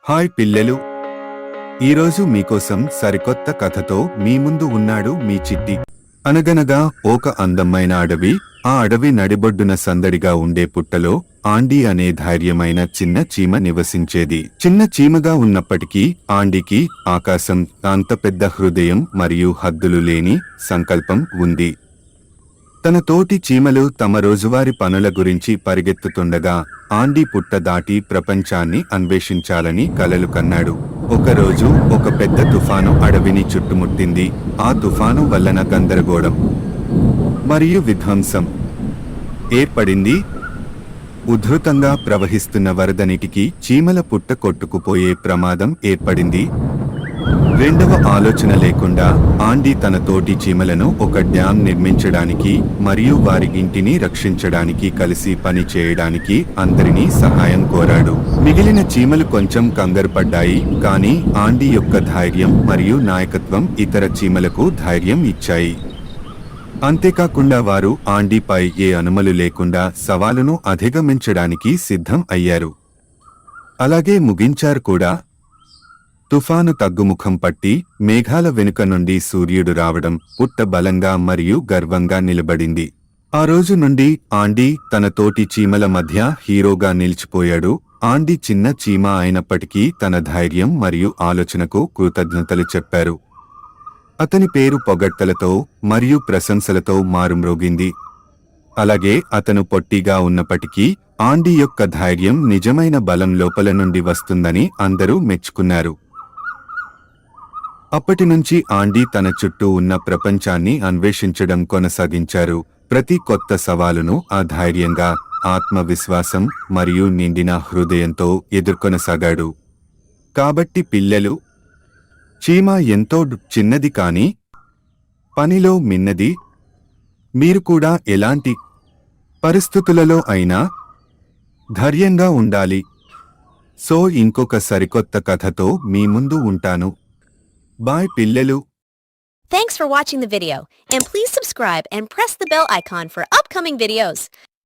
Hi పిల్లలు, ఈరోజు మీకోసం సరికొత్త కథతో మీ ముందు ఉన్నాడు మీ చిట్టి. అనగనగా ఒక అందమైన అడవి. ఆ అడవి నడిబొడ్డున సందడిగా ఉండే పుట్టలో ఆండీ అనే ధైర్యమైన చిన్న చీమ నివసించేది. చిన్న చీమగా ఉన్నప్పటికీ ఆండీకి ఆకాశం అంత పెద్ద హృదయం మరియు హద్దులు లేని సంకల్పం ఉంది. తన తోటి చీమలు తమ రోజువారి పనుల గురించి పరిగెత్తుతుండగా ఆండీ పుట్ట దాటి ప్రపంచాన్ని అన్వేషించాలని కలలు కన్నాడు. ఒకరోజు ఒక పెద్ద తుఫాను అడవిని చుట్టుముట్టింది. ఆ తుఫాను వలన గందరగోళం మరియు విధ్వంసం ఏర్పడింది. ఉధృతంగా ప్రవహిస్తున్న వరదనీటికి చీమల పుట్ట కొట్టుకుపోయే ప్రమాదం ఏర్పడింది. రెండవ ఆలోచన లేకుండా ఆండీ తన తోటి చీమలను ఒక డ్యాం నిర్మించడానికి మరియు వారి ఇంటిని రక్షించడానికి కలిసి పని చేయడానికి అందరినీ సహాయం కోరాడు. మిగిలిన చీమలు కొంచెం కంగారుపడ్డాయి, కానీ ఆండీ యొక్క ధైర్యం మరియు నాయకత్వం ఇతర చీమలకు ధైర్యం ఇచ్చాయి. అంతేకాకుండా వారు ఆండీపై ఏ అనుమతులు లేకుండా సవాలును అధిగమించడానికి సిద్ధం అయ్యారు. అలాగే ముగించారు కూడా. తుఫాను తగ్గుముఖం పట్టి మేఘాల వెనుక నుండి సూర్యుడు రావడం పుట్ట బలంగా మరియు గర్వంగా నిలబడింది. ఆ రోజు నుండి ఆండీ తన తోటి చీమల మధ్య హీరోగా నిలిచిపోయాడు. ఆండీ చిన్న చీమ అయినప్పటికీ తన ధైర్యం మరియు ఆలోచనకు కృతజ్ఞతలు చెప్పారు. అతని పేరు పొగడ్తలతో మరియు ప్రశంసలతో మారుమ్రోగింది. అలాగే అతను పొట్టిగా ఉన్నప్పటికీ ఆండీ యొక్క ధైర్యం నిజమైన బలం లోపల నుండి వస్తుందని అందరూ మెచ్చుకున్నారు. అప్పటినుంచి ఆండీ తన చుట్టూ ఉన్న ప్రపంచాన్ని అన్వేషించడం కొనసాగించారు. ప్రతి కొత్త సవాలును ధైర్యంగా, ఆత్మవిశ్వాసం మరియు నిండిన హృదయంతో ఎదుర్కొనసాగాడు. కాబట్టి పిల్లలు, చీమ ఎంతో చిన్నది కానీ పనిలో మిన్నది. మీరు కూడా ఎలాంటి పరిస్థితులలో అయినా ధైర్యంగా ఉండాలి. సో ఇంకొక సరికొత్త కథతో మీ ముందు ఉంటాను. బాయ్ పిల్లలు. Thanks for watching the video, and please subscribe and press the bell icon for upcoming videos.